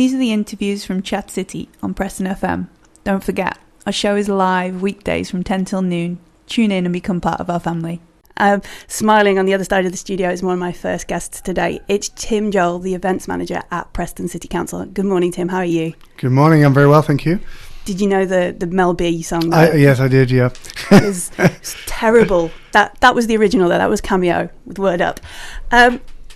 These are the interviews from Chat City on Preston FM. Don't forget, our show is live weekdays from 10 till noon. Tune in and become part of our family. Smiling on the other side of the studio is one of my first guests today. It's Tim Joel, the events manager at Preston City Council. Good morning, Tim. How are you? Good morning. I'm very well, thank you. Did you know the Mel B song? Yes, I did, yeah. It's terrible. That was the original, though. That was Cameo with Word Up.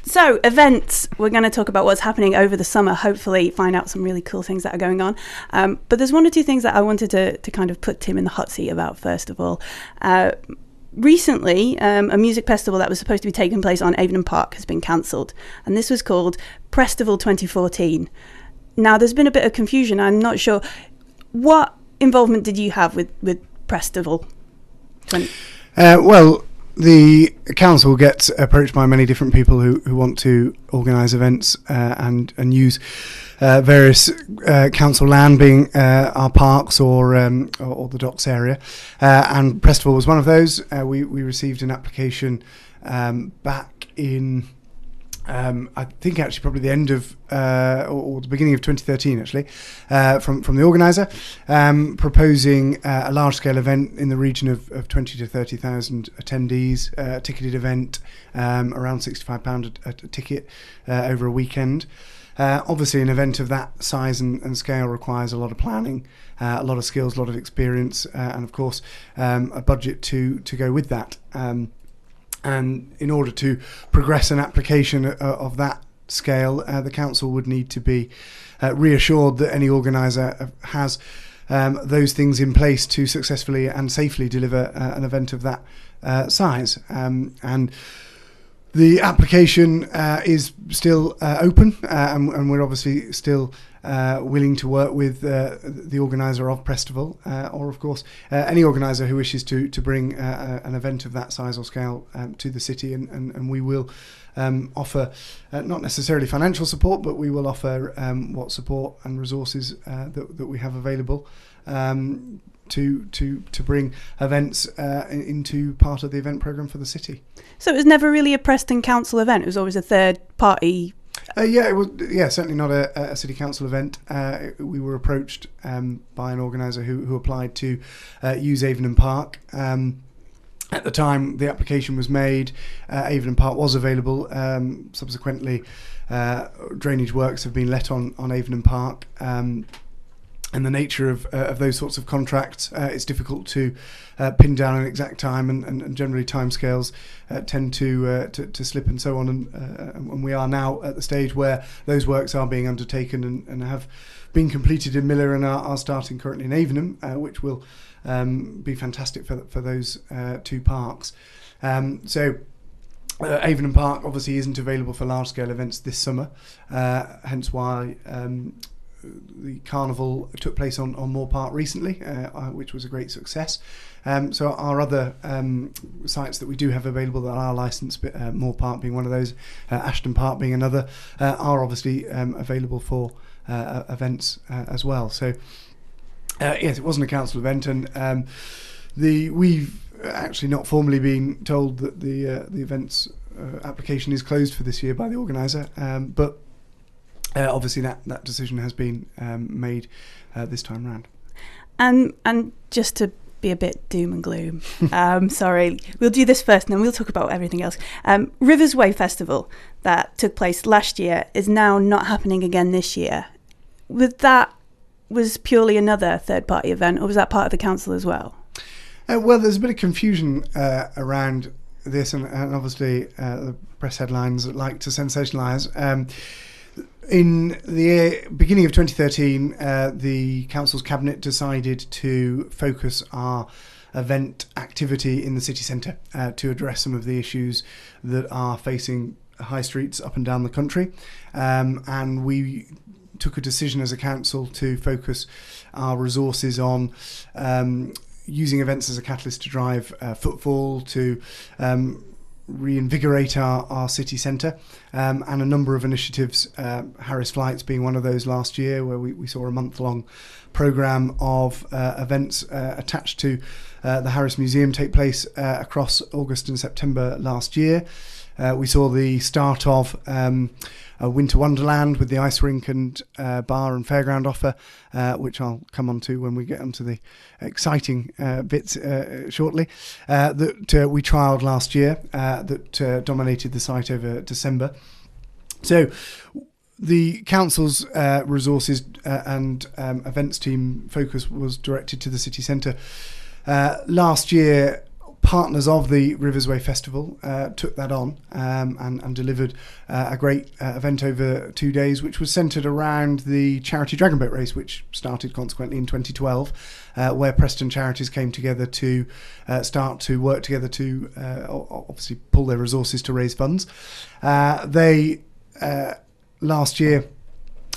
So, events. We're going to talk about what's happening over the summer, hopefully find out some really cool things that are going on. But there's one or two things that I wanted to kind of put Tim in the hot seat about, first of all. Recently, a music festival that was supposed to be taking place on Avon Park has been cancelled, and this was called Prestival 2014. Now, there's been a bit of confusion. I'm not sure. What involvement did you have with Prestival? Well, the council gets approached by many different people who want to organise events and use various council land, being our parks or the docks area, and Prestival was one of those. We received an application back in I think actually probably the end of or the beginning of 2013 actually, from the organiser, proposing a large scale event in the region of 20 to 30,000 attendees, a ticketed event, around £65 a ticket over a weekend. Obviously an event of that size and scale requires a lot of planning, a lot of skills, a lot of experience, and of course a budget to go with that. And in order to progress an application of that scale, the council would need to be reassured that any organiser has those things in place to successfully and safely deliver an event of that size. And the application is still open, and we're obviously still willing to work with the organiser of Prestival, or of course any organiser who wishes to bring an event of that size or scale to the city, and we will offer not necessarily financial support, but we will offer what support and resources that we have available to bring events into part of the event programme for the city. So it was never really a Preston Council event, it was always a third party? It was. Yeah, certainly not a city council event. We were approached by an organiser who applied to use Avon Park. At the time the application was made, Avon Park was available. Subsequently, drainage works have been let on Avon Park. And the nature of those sorts of contracts, it's difficult to pin down an exact time, and generally timescales tend to slip and so on. And we are now at the stage where those works are being undertaken and have been completed in Miller and are starting currently in Avon, which will be fantastic for those two parks. So Avon Park obviously isn't available for large scale events this summer, hence why the carnival took place on Moor Park recently, which was a great success. So our other sites that we do have available that are licensed, Moor Park being one of those, Ashton Park being another, are obviously available for events as well. So yes, it wasn't a council event, and we've actually not formally been told that the events application is closed for this year by the organiser, but obviously that decision has been made this time round. And just to be a bit doom and gloom, sorry, we'll do this first and then we'll talk about everything else. Riversway Festival that took place last year is now not happening again this year. Was purely another third party event, or was that part of the council as well? Well, there's a bit of confusion around this, and obviously the press headlines like to sensationalise. In the beginning of 2013, the council's cabinet decided to focus our event activity in the city centre to address some of the issues that are facing high streets up and down the country, and we took a decision as a council to focus our resources on using events as a catalyst to drive footfall, to reinvigorate our city centre, and a number of initiatives, Harris Flights being one of those last year, where we saw a month-long programme of events attached to the Harris Museum take place across August and September last year. we saw the start of a winter wonderland with the ice rink and bar and fairground offer, which I'll come on to when we get onto the exciting bits shortly, that we trialled last year, that dominated the site over December. So the council's resources and events team focus was directed to the city centre. Last year, partners of the Riversway Festival took that on and delivered a great event over 2 days, which was centred around the charity dragon boat race, which started consequently in 2012, where Preston charities came together to start to work together to obviously pull their resources to raise funds. They last year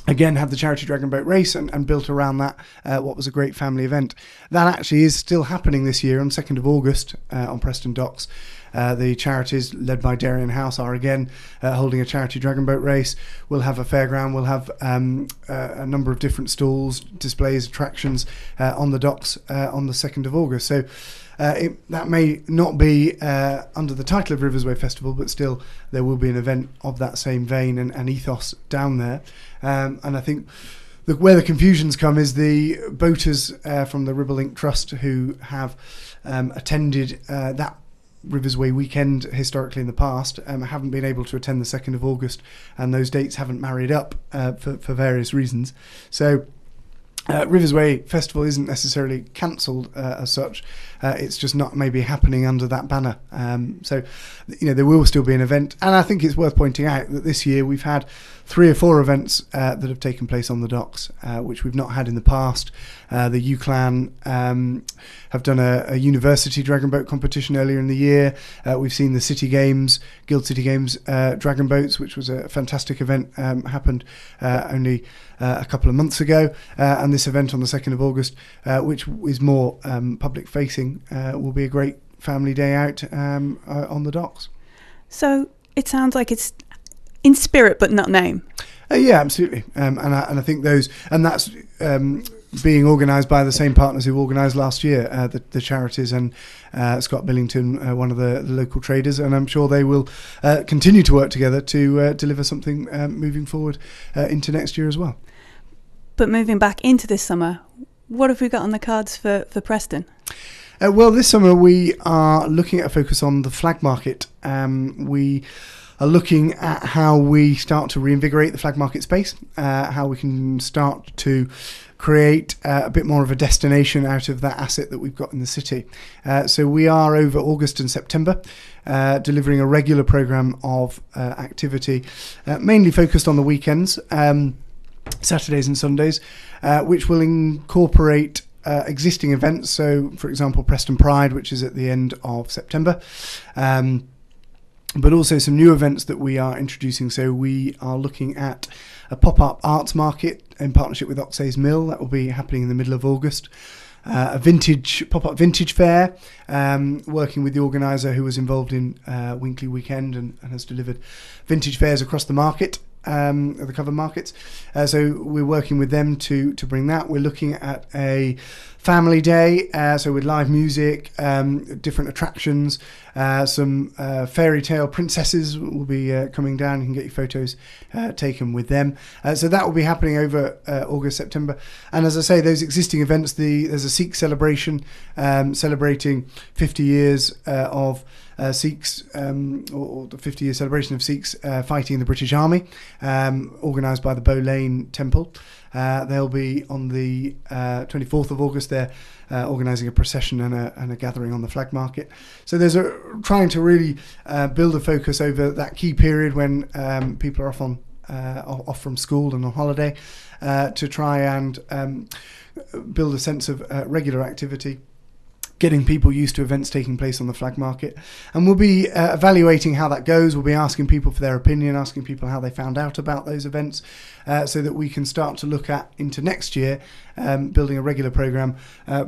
again had the charity dragon boat race and built around that what was a great family event. That actually is still happening this year on 2nd of August on Preston Docks. The charities led by Darien House are again holding a charity dragon boat race. We'll have a fairground, we'll have a number of different stalls, displays, attractions on the docks on the 2nd of August. So that may not be under the title of Riversway Festival, but still there will be an event of that same vein and ethos down there. And I think where the confusions come is the boaters from the Ribble Link Trust who have attended that Riversway weekend historically in the past haven't been able to attend the 2nd of August, and those dates haven't married up for various reasons. So Riversway Festival isn't necessarily cancelled as such. It's just not maybe happening under that banner. So, there will still be an event. And I think it's worth pointing out that this year we've had 3 or 4 events that have taken place on the docks, which we've not had in the past. The UCLan have done a university dragon boat competition earlier in the year. We've seen the City Games, Guild City Games dragon boats, which was a fantastic event, happened only a couple of months ago. And this event on the 2nd of August, which is more public facing, will be a great family day out on the docks. So it sounds like it's in spirit but not name. Yeah, absolutely. And I think that's being organised by the same partners who organised last year, the charities and Scott Billington, one of the local traders, and I'm sure they will continue to work together to deliver something moving forward into next year as well. But moving back into this summer, what have we got on the cards for Preston? Well, this summer we are looking at a focus on the flag market. We are looking at how we start to reinvigorate the flag market space, how we can start to create a bit more of a destination out of that asset that we've got in the city. So we are over August and September delivering a regular programme of activity, mainly focused on the weekends, Saturdays and Sundays, which will incorporate existing events. So, for example, Preston Pride, which is at the end of September, but also some new events that we are introducing. So we are looking at a pop-up arts market in partnership with Oxay's Mill. That will be happening in the middle of August. A pop-up vintage fair, working with the organiser who was involved in Winkley Weekend and has delivered vintage fairs across the market. The cover markets. So we're working with them to bring that. We're looking at a family day, so with live music, different attractions, some fairy tale princesses will be coming down. You can get your photos taken with them. So that will be happening over August, September. And as I say, those existing events, there's a Sikh celebration celebrating 50 years of Sikhs, or the 50-year celebration of Sikhs fighting in the British Army, organised by the Bow Lane Temple. They'll be on the 24th of August. They're organising a procession and a gathering on the flag market. So there's trying to really build a focus over that key period when people are off from school and on holiday, to try and build a sense of regular activity, getting people used to events taking place on the flag market. And we'll be evaluating how that goes. We'll be asking people for their opinion, asking people how they found out about those events, so that we can start to look at into next year, building a regular programme,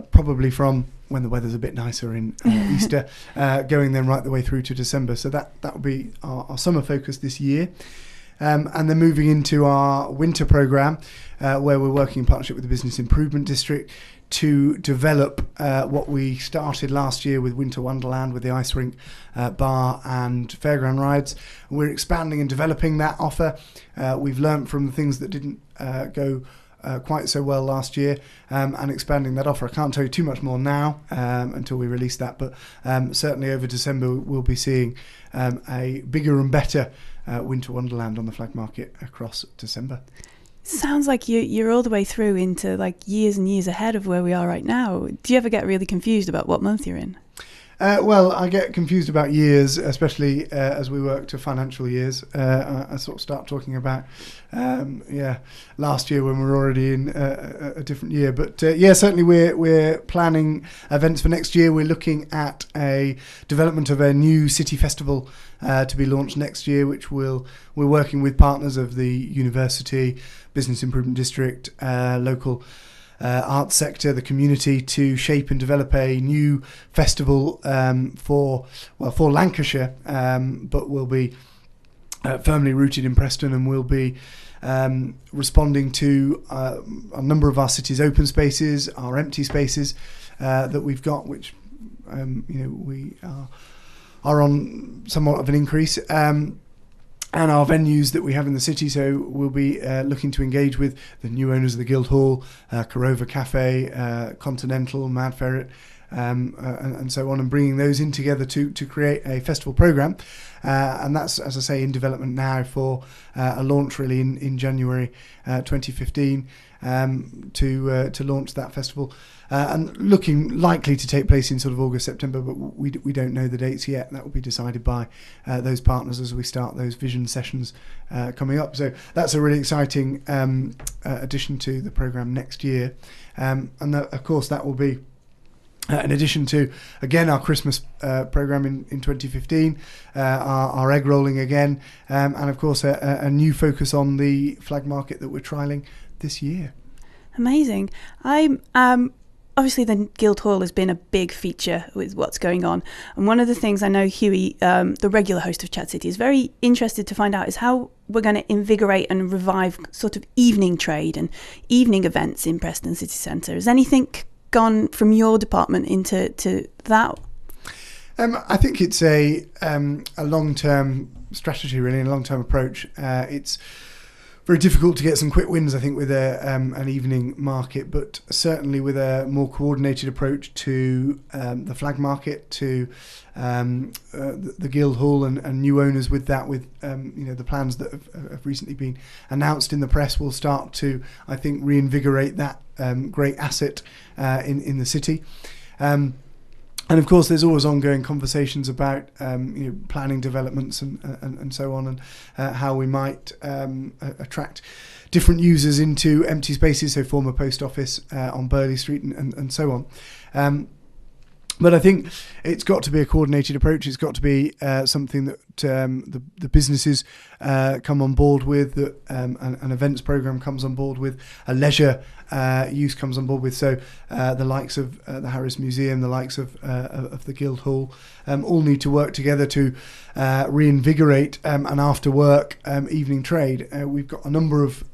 probably from when the weather's a bit nicer in Easter, going then right the way through to December. So that will be our summer focus this year. And then moving into our winter programme, where we're working in partnership with the Business Improvement District to develop what we started last year with Winter Wonderland, with the ice rink, bar and fairground rides. We're expanding and developing that offer. We've learnt from the things that didn't go quite so well last year, and expanding that offer. I can't tell you too much more now until we release that, but certainly over December we'll be seeing a bigger and better Winter Wonderland on the Flag Market across December. Sounds like you're all the way through into like years and years ahead of where we are right now. Do you ever get really confused about what month you're in? Well, I get confused about years, especially as we work to financial years. I sort of start talking about, last year when we were already in a different year. But certainly we're planning events for next year. We're looking at a development of a new city festival to be launched next year, which we're working with partners of the university, Business Improvement District, local arts sector, the community, to shape and develop a new festival for Lancashire, but will be firmly rooted in Preston, and will be responding to a number of our city's open spaces, our empty spaces that we've got, which we are on somewhat of an increase. And our venues that we have in the city. So we'll be looking to engage with the new owners of the Guildhall, Corova Cafe, Continental, Mad Ferret, and so on, and bringing those in together to create a festival programme. And that's, as I say, in development now for a launch really in January 2015 to launch that festival. And looking likely to take place in sort of August, September, but we don't know the dates yet. That will be decided by those partners as we start those vision sessions coming up. So that's a really exciting addition to the programme next year. And of course, that will be in addition to, again, our Christmas programme in 2015, our egg rolling again, and of course a new focus on the Flag Market that we're trialling this year. Amazing. Obviously, the Guildhall has been a big feature with what's going on. And one of the things I know Huey, the regular host of Chat City, is very interested to find out is how we're going to invigorate and revive sort of evening trade and evening events in Preston City Centre. Has anything gone from your department into that? I think it's a long-term strategy, really, and a long-term approach. It's very difficult to get some quick wins, I think, with an evening market, but certainly with a more coordinated approach to the Flag Market, to the Guildhall and new owners with that, with the plans that have recently been announced in the press will start to, I think, reinvigorate that great asset in the city. And of course, there's always ongoing conversations about planning developments and so on, and how we might attract different users into empty spaces, so former post office on Burley Street and so on. But I think it's got to be a coordinated approach. It's got to be something that the businesses come on board with, that an events programme comes on board with, a leisure use comes on board with. So the likes of the Harris Museum, the likes of the Guildhall, all need to work together to reinvigorate an after-work evening trade. We've got a number of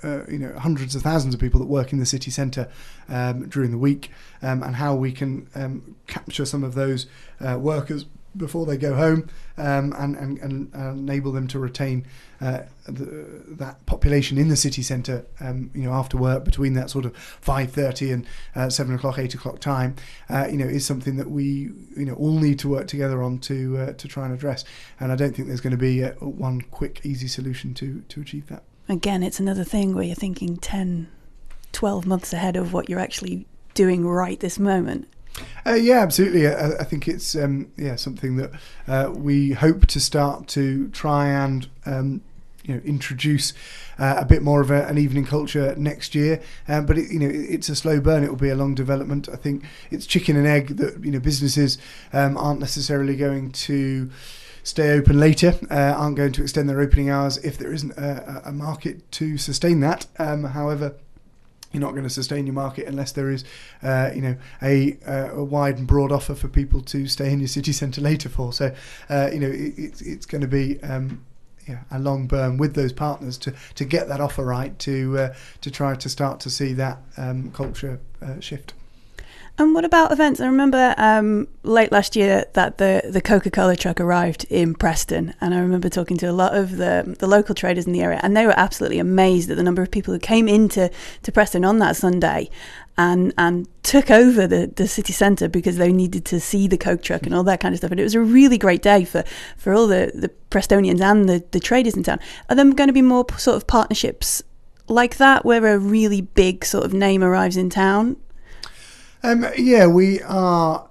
hundreds of thousands of people that work in the city centre during the week, and how we can capture some of those workers before they go home, and enable them to retain that population in the city centre, after work, between that sort of 5:30 and 7 o'clock, 8 o'clock time, is something that we all need to work together on to try and address. And I don't think there's going to be one quick, easy solution to achieve that. Again, it's another thing where you're thinking 10, 12 months ahead of what you're actually doing right this moment. Yeah, absolutely. I think it's something that we hope to start to try and introduce a bit more of an evening culture next year. But it's a slow burn. It will be a long development. I think it's chicken and egg that businesses aren't necessarily going to stay open later, aren't going to extend their opening hours if there isn't a market to sustain that. However, you're not going to sustain your market unless there is, a wide and broad offer for people to stay in your city centre later for. So, it's going to be, a long burn with those partners to get that offer right, to try to start to see that culture shift. And what about events? I remember late last year that the Coca-Cola truck arrived in Preston, and I remember talking to a lot of the local traders in the area, and they were absolutely amazed at the number of people who came into Preston on that Sunday and took over the city centre because they needed to see the Coke truck and all that kind of stuff. And it was a really great day for all the Prestonians and the traders in town. Are there going to be more sort of partnerships like that where a really big sort of name arrives in town? We are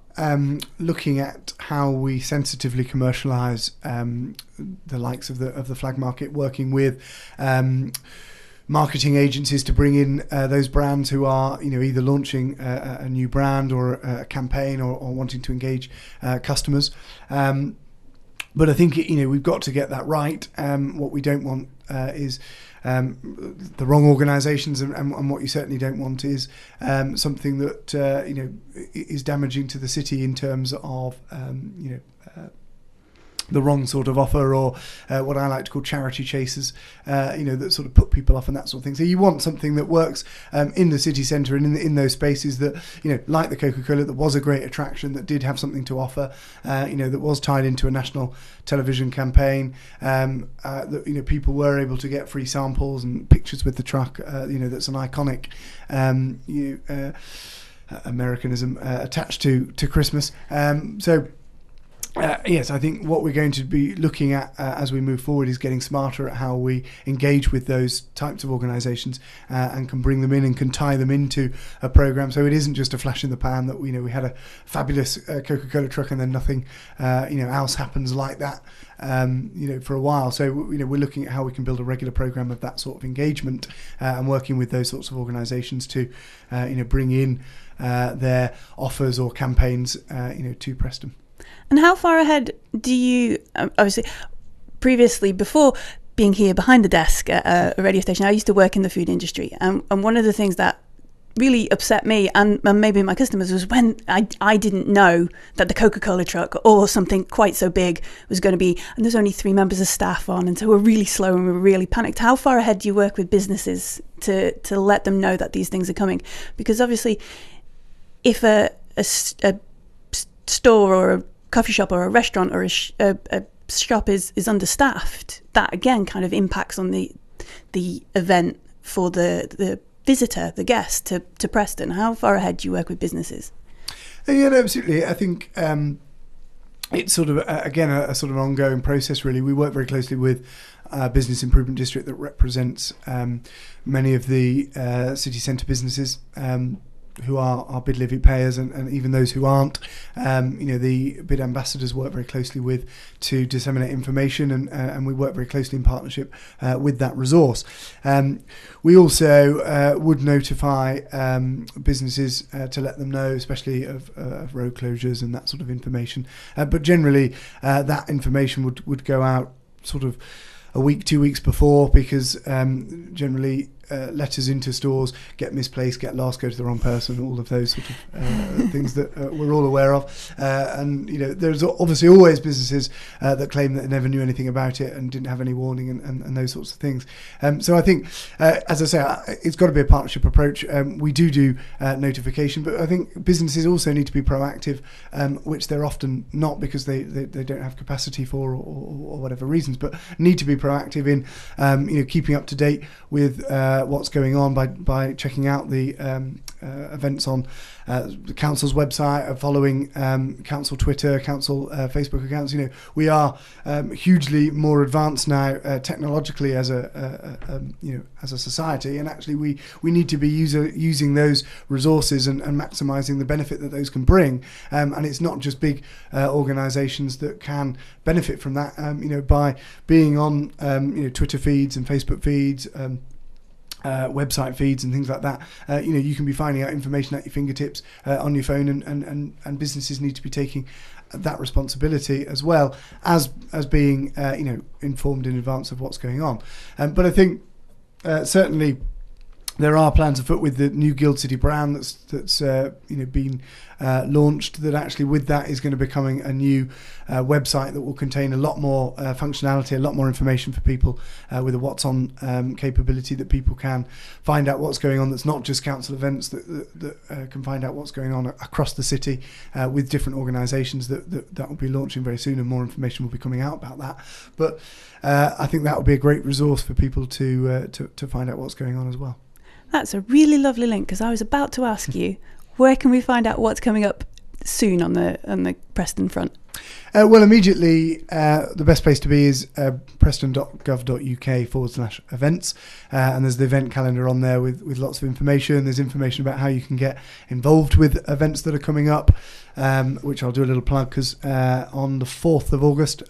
looking at how we sensitively commercialise the likes of the flag market, working with marketing agencies to bring in those brands who are either launching a new brand or a campaign or wanting to engage customers. But I think we've got to get that right. What we don't want is the wrong organisations, and what you certainly don't want is something that is damaging to the city in terms of the wrong sort of offer, or what I like to call charity chasers, that sort of put people off and that sort of thing. So you want something that works in the city centre and in those spaces that, like the Coca-Cola, that was a great attraction, that did have something to offer, that was tied into a national television campaign, that, people were able to get free samples and pictures with the truck, that's an iconic Americanism attached to Christmas. Yes, I think what we're going to be looking at as we move forward is getting smarter at how we engage with those types of organisations and can bring them in and can tie them into a programme. So it isn't just a flash in the pan that we had a fabulous Coca-Cola truck and then nothing else happens like that for a while. So we're looking at how we can build a regular programme of that sort of engagement and working with those sorts of organisations to bring in their offers or campaigns to Preston. And how far ahead do you, obviously, previously, before being here behind the desk at a radio station, I used to work in the food industry. And one of the things that really upset me and maybe my customers was when I didn't know that the Coca-Cola truck or something quite so big was going to be, and there's only 3 members of staff on, and so we're really slow and we're really panicked. How far ahead do you work with businesses to let them know that these things are coming? Because obviously, if a store or a coffee shop or a restaurant or a shop is understaffed, that again kind of impacts on the event for the visitor, the guest to Preston. How far ahead do you work with businesses? Yeah, no, absolutely. I think it's sort of again a sort of ongoing process. Really, we work very closely with business improvement district that represents many of the city centre businesses. Who are our bid levy payers, and even those who aren't, the bid ambassadors work very closely with to disseminate information, and we work very closely in partnership with that resource. We also would notify businesses to let them know, especially of road closures and that sort of information. But generally, that information would go out sort of a week, 2 weeks before, because generally letters into stores get misplaced, get lost, go to the wrong person, all of those sort of things that we're all aware of. And there's obviously always businesses that claim that they never knew anything about it and didn't have any warning and those sorts of things. So I think, as I say, it's got to be a partnership approach. We do notification, but I think businesses also need to be proactive, which they're often not because they don't have capacity for or whatever reasons, but need to be proactive in keeping up to date with what's going on by checking out the events on the council's website, following council Twitter, council Facebook accounts. We are hugely more advanced now technologically as a society, and actually we need to be using those resources and maximising the benefit that those can bring. And it's not just big organisations that can benefit from that. By being on Twitter feeds and Facebook feeds. Website feeds and things like that, you can be finding out information at your fingertips on your phone, and businesses need to be taking that responsibility as well as being informed in advance of what's going on. But I think certainly There are plans afoot with the new Guild City brand that's been launched. That actually, with that, is going to be becoming a new website that will contain a lot more functionality, a lot more information for people with a what's on capability, that people can find out what's going on. That's not just council events, that can find out what's going on across the city with different organisations. That will be launching very soon, and more information will be coming out about that. But I think that will be a great resource for people to find out what's going on as well. That's a really lovely link, because I was about to ask you, where can we find out what's coming up soon on the Preston front? Well, immediately, the best place to be is preston.gov.uk/events, and there's the event calendar on there with lots of information. There's information about how you can get involved with events that are coming up, which I'll do a little plug, because on the 4th of August,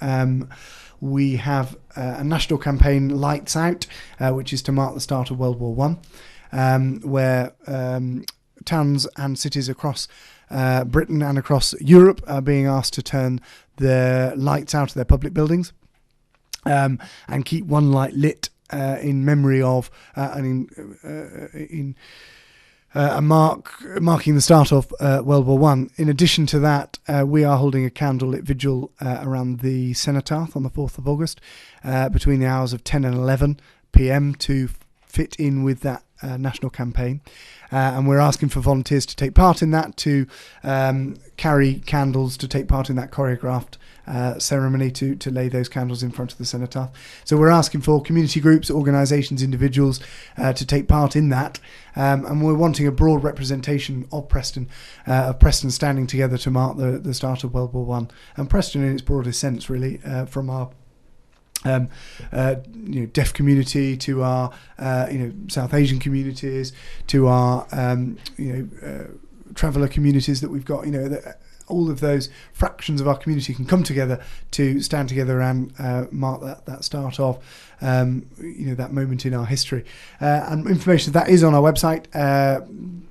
we have a national campaign, Lights Out, which is to mark the start of World War One. Where towns and cities across Britain and across Europe are being asked to turn their lights out of their public buildings and keep one light lit in memory of marking the start of World War One. In addition to that, we are holding a candlelit vigil around the cenotaph on the 4th of August between the hours of 10 and 11 p.m. to fit in with that national campaign, and we're asking for volunteers to take part in that, to carry candles, to take part in that choreographed ceremony, to lay those candles in front of the cenotaph. So we're asking for community groups, organisations, individuals to take part in that, and we're wanting a broad representation of Preston standing together to mark the start of World War One, and Preston in its broadest sense, really, from our deaf community to our South Asian communities, to our traveller communities that we've got. All of those fractions of our community can come together to stand together and mark that start of that moment in our history. And information of that is on our website,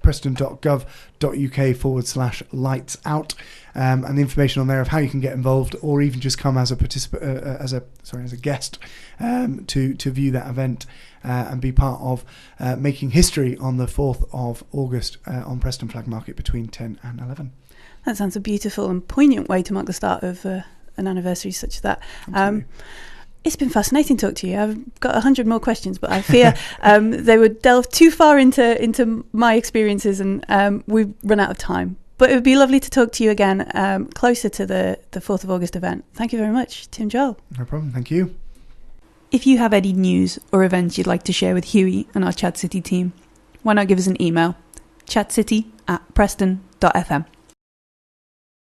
preston.gov.uk/lights out. And the information on there of how you can get involved, or even just come as a participant, as a guest, to view that event and be part of making history on the 4th of August on Preston Flag Market between 10 and 11. That sounds a beautiful and poignant way to mark the start of an anniversary such as that. It's been fascinating to talk to you. I've got 100 more questions, but I fear they would delve too far into my experiences, and we've run out of time. But it would be lovely to talk to you again closer to the 4th of August event. Thank you very much, Tim Joel. No problem. Thank you. If you have any news or events you'd like to share with Huey and our Chat City team, why not give us an email, chatcity@preston.fm.